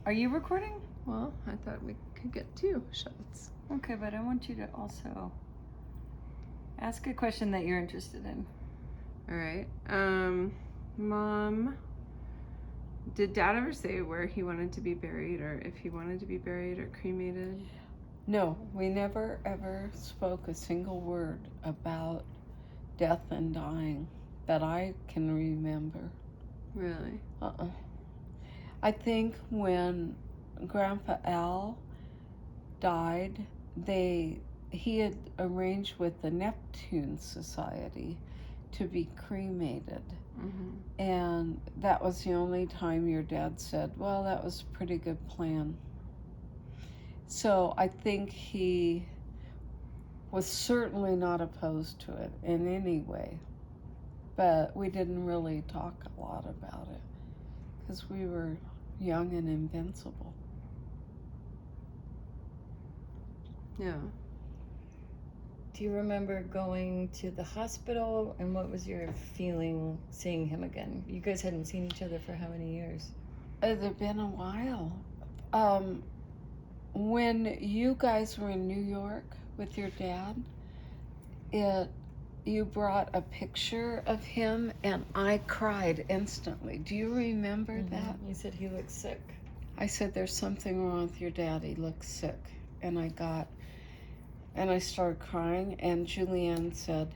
Are you recording? Well, I thought we could get 2 shots. Okay, but I want you to also ask a question that you're interested in. All right. Mom, did Dad ever say where he wanted to be buried, or if he wanted to be buried or cremated? No, we never ever spoke a single word about death and dying that I can remember. Really? I think when Grandpa Al died, he had arranged with the Neptune Society to be cremated. Mm-hmm. And that was the only time your dad said, well, that was a pretty good plan. So I think he was certainly not opposed to it in any way. But we didn't really talk a lot about it because we were young and invincible. Yeah. Do you remember going to the hospital, and what was your feeling seeing him again? You guys hadn't seen each other for how many years? It had been a while. When you guys were in New York with your dad, you brought a picture of him, and I cried instantly. Do you remember that? You said he looked sick. I said, there's something wrong with your dad. He looks sick. And I started crying, and Julianne said,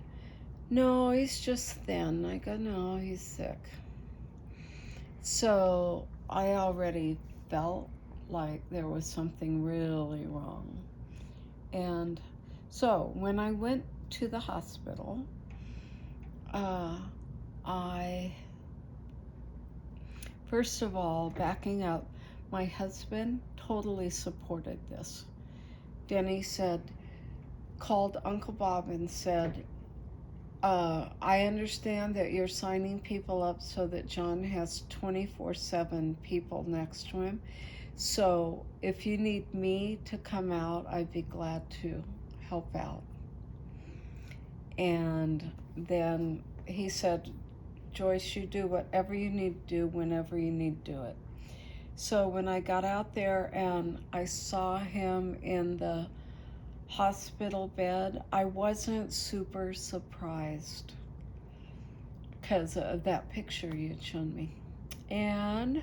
no, he's just thin. I go, no, he's sick. So I already felt like there was something really wrong. And so when I went to the hospital, first of all, backing up, my husband totally supported this. Denny called Uncle Bob and said, I understand that you're signing people up so that John has 24/7 people next to him. So if you need me to come out, I'd be glad to help out. And then he said, Joyce, you do whatever you need to do whenever you need to do it. So when I got out there and I saw him in the hospital bed, I wasn't super surprised because of that picture you had shown me. And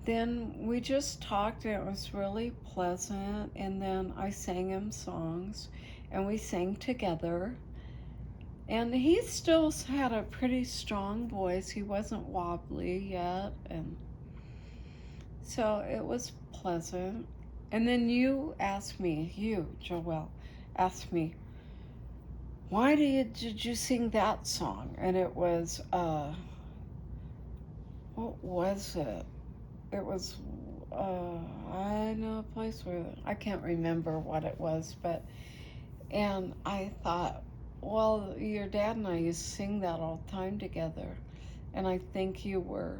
then we just talked, and it was really pleasant. And then I sang him songs, and we sang together. And he still had a pretty strong voice. He wasn't wobbly yet. And so it was pleasant. And then you, Joelle, asked me, why did you sing that song? And it was, what was it? It was, I know a place where, I can't remember what it was, and I thought, well, your dad and I used to sing that all the time together. And I think you were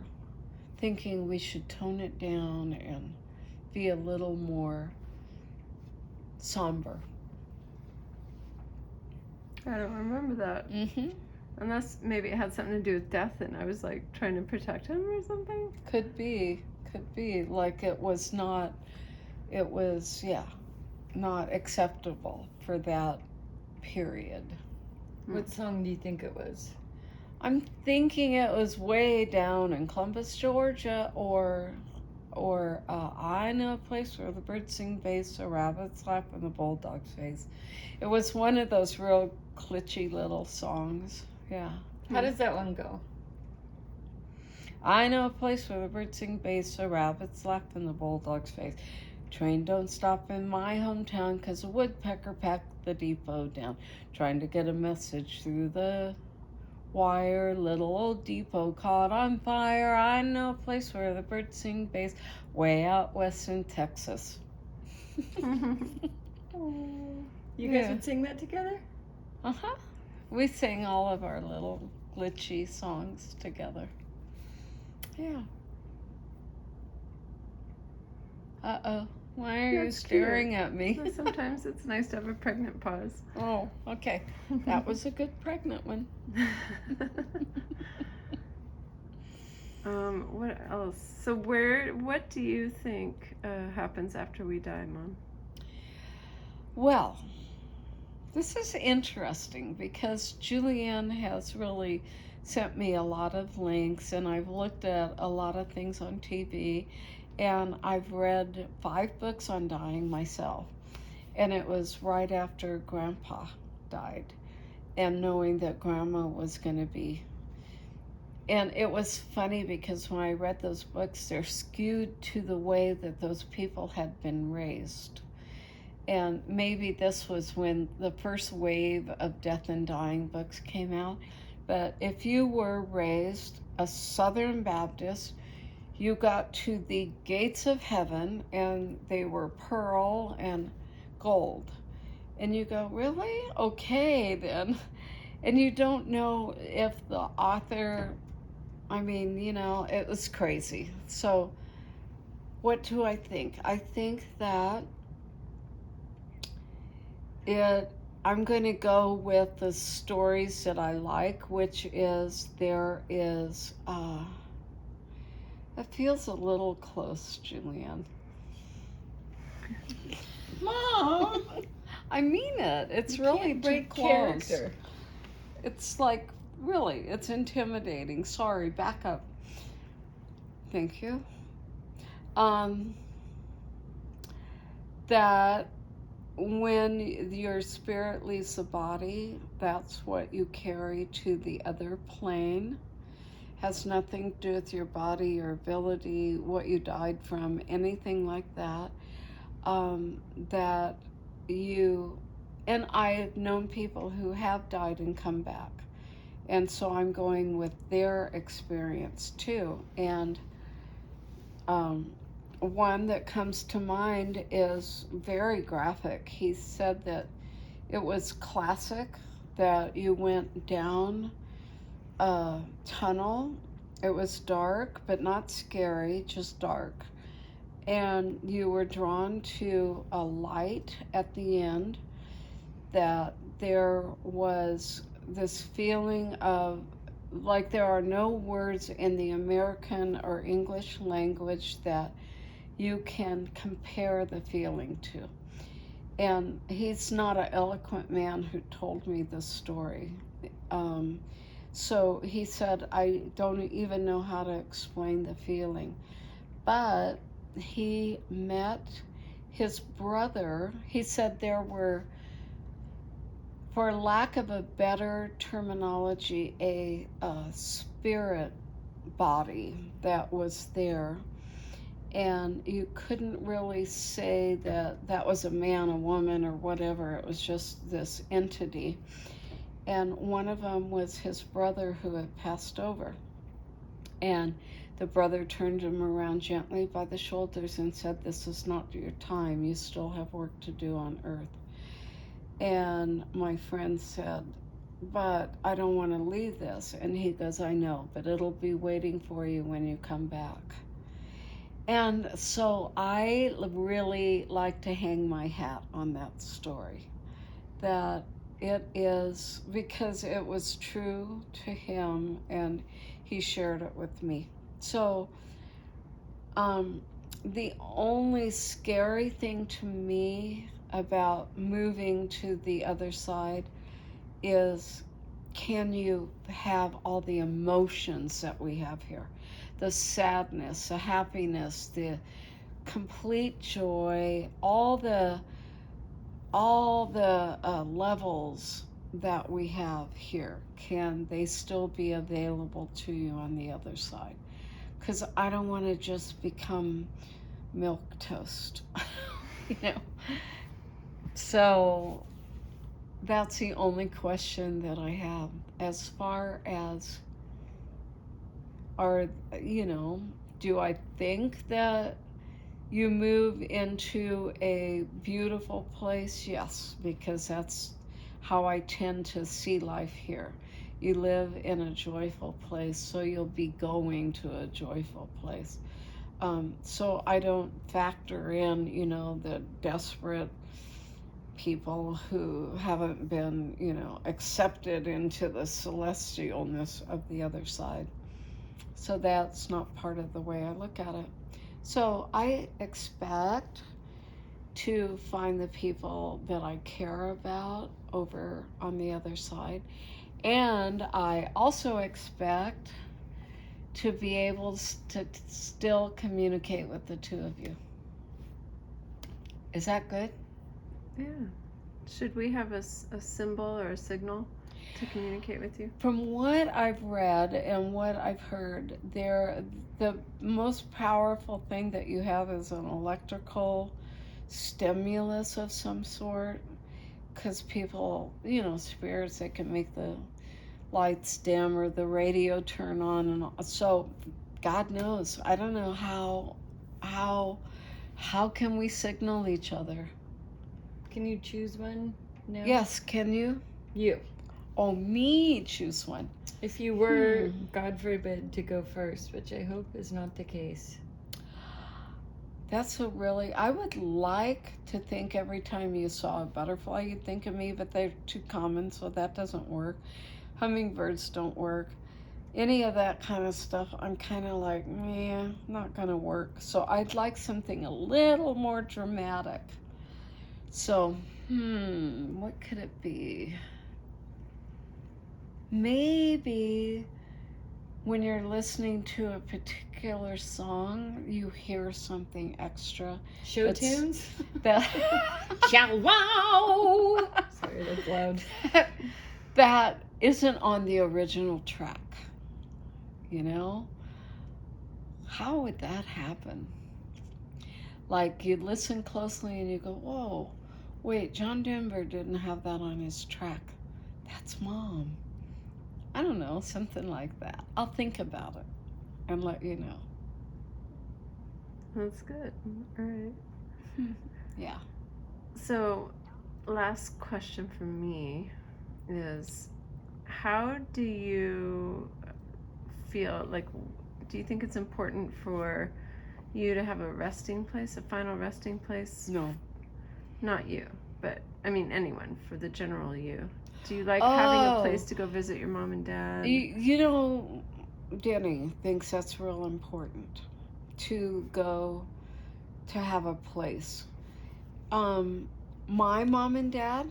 thinking we should tone it down and be a little more somber. I don't remember that. Mm-hmm. Unless maybe it had something to do with death and I was like trying to protect him or something. Could be. Like it was not acceptable for that period. What song do you think it was? I'm thinking it was way down in Columbus, Georgia, or I know a place where the birds sing bass, the rabbits laugh, and the bulldogs face. It was one of those real glitchy little songs. Yeah. How does that one go? I know a place where the birds sing bass, the rabbits laugh, and the bulldogs face. Train don't stop in my hometown 'cause a woodpecker packed the depot down. Trying to get a message through the wire, little old depot caught on fire. I know a place where the birds sing bass, way out west in Texas. You guys would sing that together? Uh-huh. We sang all of our little glitchy songs together. Yeah. Uh-oh. Why are you staring at me? Sometimes it's nice to have a pregnant pause. Oh, okay. That was a good pregnant one. What else? So what do you think happens after we die, Mom? Well, this is interesting because Julianne has really sent me a lot of links, and I've looked at a lot of things on TV, and I've read 5 books on dying myself. And it was right after Grandpa died, and knowing that Grandma was going to be. And it was funny because when I read those books, they're skewed to the way that those people had been raised. And maybe this was when the first wave of death and dying books came out. But if you were raised a Southern Baptist, you got to the gates of heaven and they were pearl and gold. And you go, really? Okay, then. And you don't know if the author, it was crazy. So, what do I think? I think that I'm going to go with the stories that I like, which is it feels a little close, Julianne. Mom, I mean it. It's you really can't too break close. character. It's like, really, it's intimidating. Sorry, back up. Thank you. That when your spirit leaves the body, that's what you carry to the other plane. Has nothing to do with your body, your ability, what you died from, anything like that. That you, and I've known people who have died and come back. And so I'm going with their experience too. And one that comes to mind is very graphic. He said that it was classic that you went down a tunnel. It was dark, but not scary, just dark. And you were drawn to a light at the end, that there was this feeling of, like, there are no words in the American or English language that you can compare the feeling to. And he's not an eloquent man who told me this story. So he said, I don't even know how to explain the feeling. But he met his brother. He said there were, for lack of a better terminology, a spirit body that was there. And you couldn't really say that that was a man, a woman, or whatever. It was just this entity. And one of them was his brother who had passed over. And the brother turned him around gently by the shoulders and said, this is not your time. You still have work to do on earth. And my friend said, but I don't want to leave this. And he goes, I know, but it'll be waiting for you when you come back. And so I really like to hang my hat on that story. That it is, because it was true to him and he shared it with me. So the only scary thing to me about moving to the other side is, can you have all the emotions that we have here? The sadness, the happiness, the complete joy, all the levels that we have here, can they still be available to you on the other side? Because I don't want to just become milk toast, you know. So that's the only question that I have. As far as, do I think that you move into a beautiful place? Yes, because that's how I tend to see life here. You live in a joyful place, so you'll be going to a joyful place. So I don't factor in, the desperate people who haven't been, accepted into the celestialness of the other side. So that's not part of the way I look at it. So I expect to find the people that I care about over on the other side. And I also expect to be able to still communicate with the two of you. Is that good? Yeah. Should we have a symbol or a signal to communicate with you? From what I've read and what I've heard, the most powerful thing that you have is an electrical stimulus of some sort. Because people, spirits, they can make the lights dim or the radio turn on, and all. So God knows. I don't know how can we signal each other? Can you choose one now? Yes, can you? You. Oh, me choose one. If you were, God forbid, to go first, which I hope is not the case. That's I would like to think every time you saw a butterfly, you'd think of me, but they're too common, so that doesn't work. Hummingbirds don't work. Any of that kind of stuff, I'm kind of like, not gonna work. So I'd like something a little more dramatic. So, what could it be? Maybe when you're listening to a particular song, you hear something extra. Show tunes? That Wow! Sorry, that's loud. that isn't on the original track. How would that happen? Like, you listen closely and you go, whoa, wait, John Denver didn't have that on his track. That's Mom. I don't know, something like that. I'll think about it and let you know. That's good. All right. Yeah. So, last question from me is, how do you feel, like, do you think it's important for you to have a resting place, a final resting place? No. Not you, but I mean anyone, for the general you. Do you like having a place to go visit your mom and dad? Danny thinks that's real important to go to have a place. My mom and dad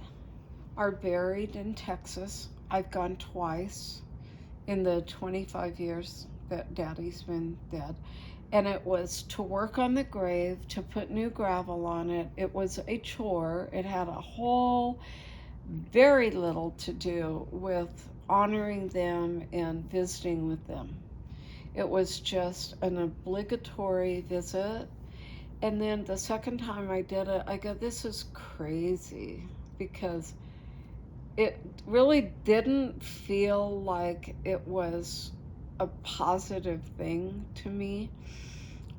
are buried in Texas. I've gone twice in the 25 years that Daddy's been dead. And it was to work on the grave, to put new gravel on it. It was a chore. It had a whole very little to do with honoring them and visiting with them. It was just an obligatory visit. And then the second time I did it, I go, this is crazy, because it really didn't feel like it was a positive thing to me.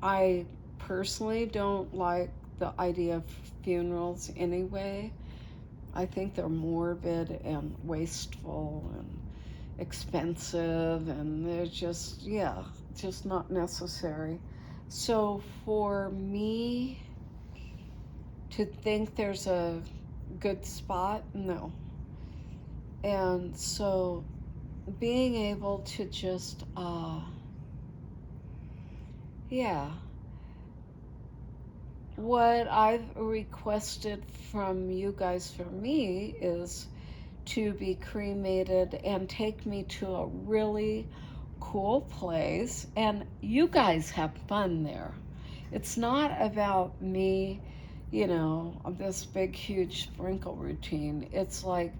I personally don't like the idea of funerals anyway. I think they're morbid and wasteful and expensive, and they're just not necessary. So for me to think there's a good spot, no. And so being able to just, what I've requested from you guys for me is to be cremated and take me to a really cool place, and you guys have fun there. It's not about me, this big, huge sprinkle routine. It's like,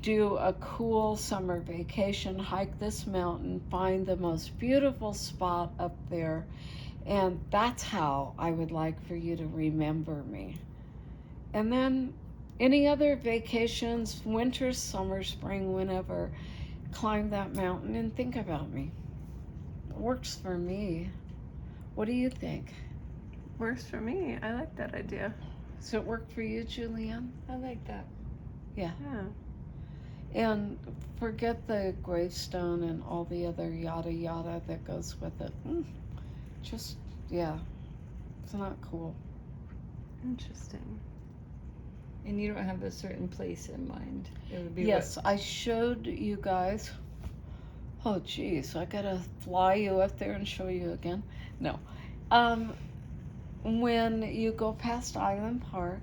do a cool summer vacation, hike this mountain, find the most beautiful spot up there, and that's how I would like for you to remember me. And then any other vacations, winter, summer, spring, whenever, climb that mountain and think about me. It works for me. What do you think? Works for me. I like that idea. Does it work for you, Julianne? I like that. Yeah. And forget the gravestone and all the other yada yada that goes with it. It's not cool. Interesting. And you don't have a certain place in mind. It would be Yes, I showed you guys. Oh, geez, I gotta fly you up there and show you again. No. When you go past Island Park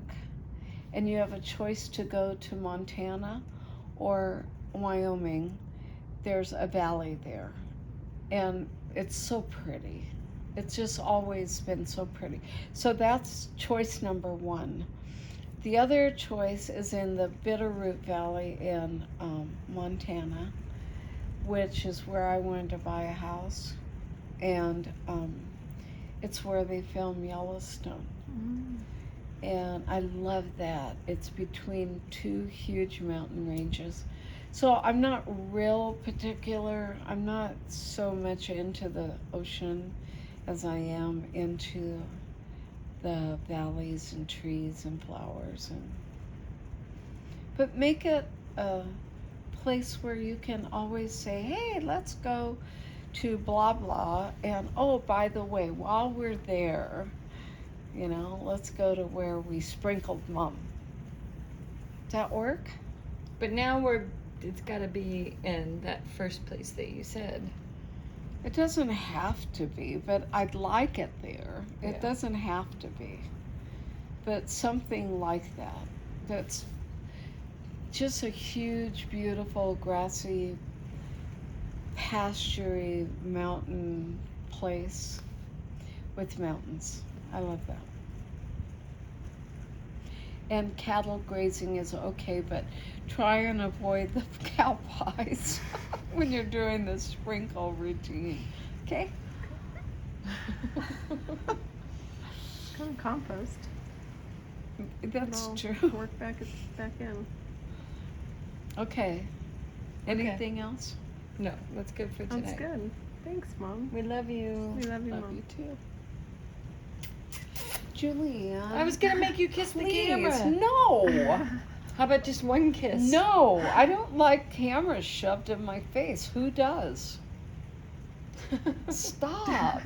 and you have a choice to go to Montana or Wyoming, there's a valley there. And it's so pretty. It's just always been so pretty. So that's choice number one. The other choice is in the Bitterroot Valley in Montana, which is where I wanted to buy a house. And it's where they film Yellowstone. And I love that. It's between two huge mountain ranges. So I'm not real particular. I'm not so much into the ocean as I am into the valleys and trees and flowers. But make it a place where you can always say, hey, let's go to blah blah, and oh, by the way, while we're there, let's go to where we sprinkled Mom. Does that work? But now it's got to be in that first place that you said. It doesn't have to be, but I'd like it there. It Yeah. doesn't have to be. But something like that. That's just a huge, beautiful, grassy, pastury mountain place with mountains. I love that. And cattle grazing is okay, but try and avoid the cow pies when you're doing the sprinkle routine. Okay? Kind of compost. That's It'll true. Work back in. Okay. Anything else? No, that's good for tonight. That's good. Thanks, Mom. We love you. We love you, Love Mom. you too. Julia. I was gonna make you kiss the Please, camera. no. How about just one kiss? No, I don't like cameras shoved in my face. Who does? Stop.